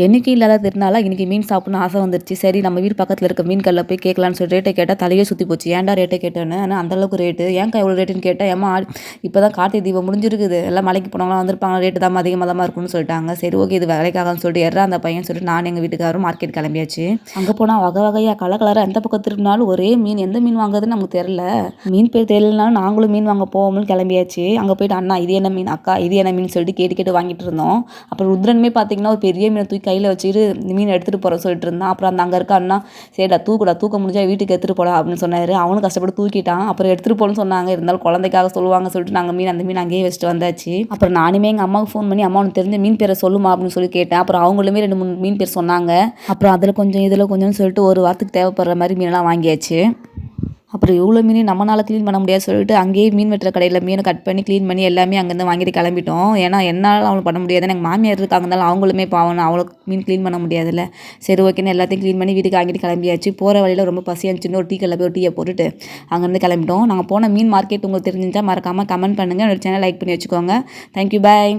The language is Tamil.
என்னைக்கு இல்லாத திருநாளா இன்றைக்கி மீன் சாப்பிட்ணுன்னு ஆசை வந்துருச்சு. சரி நம்ம வீடு பக்கத்தில் இருக்க மீன் கடையில் போய் கேட்கலான்னு சொல்லி ரேட்டை கேட்டால் தலையே சுற்றி போச்சு. ஏன்டா ரேட்டை கேட்டேன்னு. ஆனால் அந்தளவுக்கு ரேட்டு ஏன்க்கா எவ்வளோ ரேட்டுன்னு கேட்டால் ஏமா இப்போ தான் கார்த்திகை தீபம் முடிஞ்சிருக்குது, எல்லாம் மலைக்கு போனவங்களாம் வந்திருப்பாங்க, ரேட்டு தான் அதிகமாக தான் இருக்கும்னு சொல்லிட்டாங்க. சரி ஓகே இது வேலைக்காகன்னு சொல்லிட்டு ஏறா அந்த பையன் சொல்லிட்டு நான் எங்கள் வீட்டுக்காரரும் மார்க்கெட் கிளம்பியாச்சு. அங்கே போனால் வகை வகையாக கலர் கலராக எந்த பக்கம் திரும்பினாலும் ஒரே மீன், எந்த மீன் வாங்குறதுன்னு நமக்கு தெரில. மீன் பேர் தெரியலனாலும் நாங்களும் மீன் வாங்க போவோம்னு கிளம்பியாச்சு. அங்கே போயிட்டு அண்ணா இது என்ன மீன், அக்கா இது என்ன மீன் சொல்லிட்டு கேட்டு கேட்டு வாங்கிட்டு இருந்தோம். அப்புறம் ருத்ரனுமே பார்த்தீங்கன்னா ஒரு பெரிய மீனை தூக்கி கையில் வச்சுட்டு மீன் எடுத்துகிட்டு போகிற சொல்லிட்டு இருந்தான். அப்புறம் அந்த அங்கே இருக்க அண்ணா சரிடா தூக்க முடிஞ்சா வீட்டுக்கு எடுத்துகிட்டு போடா அப்படின்னு சொன்னார். அவனும் கஷ்டப்பட்டு தூக்கிட்டான். அப்புறம் எடுத்துகிட்டு போகணும்னு சொன்னாங்க, இருந்தாலும் குழந்தைக்காக சொல்லுவாங்க சொல்லிட்டு நாங்கள் அந்த மீன் அங்கேயே வச்சுட்டு வந்தாச்சு. அப்புறம் நானுமே எங்கள் அம்மாவுக்கு ஃபோன் பண்ணி அம்மா உனக்கு தெரிஞ்ச மீன் பேரை சொல்லுமா அப்படின்னு சொல்லி கேட்டேன். அப்புறம் அவங்களுமே 2 3 மீன் பேர் சொன்னாங்க. அப்புறம் அதில் கொஞ்சம் இதில் கொஞ்சம்னு சொல்லிட்டு ஒரு வாரத்துக்கு தேவைப்படுற மாதிரி மீனெல்லாம் வாங்கியாச்சு. அப்புறம் இவ்வளோ மீன் நம்மளால் க்ளீன் பண்ண முடியாது சொல்லிட்டு அங்கேயே மீன் வெட்டுற கடையில் மீனை கட் பண்ணி க்ளீன் பண்ணி எல்லாமே அங்கேருந்து வாங்கிட்டு கிளம்பிட்டோம். ஏன்னா என்னால் அவளை பண்ண முடியாது, எனக்கு மாமியார் இருக்காங்க, இருந்தாலும் அவங்களுமே பாவம் அவ்வளோ மீன் க்ளீன் பண்ண முடியாதுல்ல. சரி ஓகேன்னு எல்லாத்தையும் க்ளீன் பண்ணி வீட்டுக்கு வாங்கிட்டு கிளம்பியாச்சு. போகிற வழியில் ரொம்ப பசியாக இருந்துச்சுன்னு ஒரு டீ கடையில் போய் டீயை போட்டுட்டு அங்கேருந்து கிளம்பிட்டோம். நாங்கள் போன மீன் மார்க்கெட் உங்களுக்கு தெரிஞ்சிருந்தால் மறக்காமல் கமெண்ட் பண்ணுங்கள். என்னோட சேனல் லைக் பண்ணி வச்சுக்கோங்க. தேங்க்யூ, பாய்.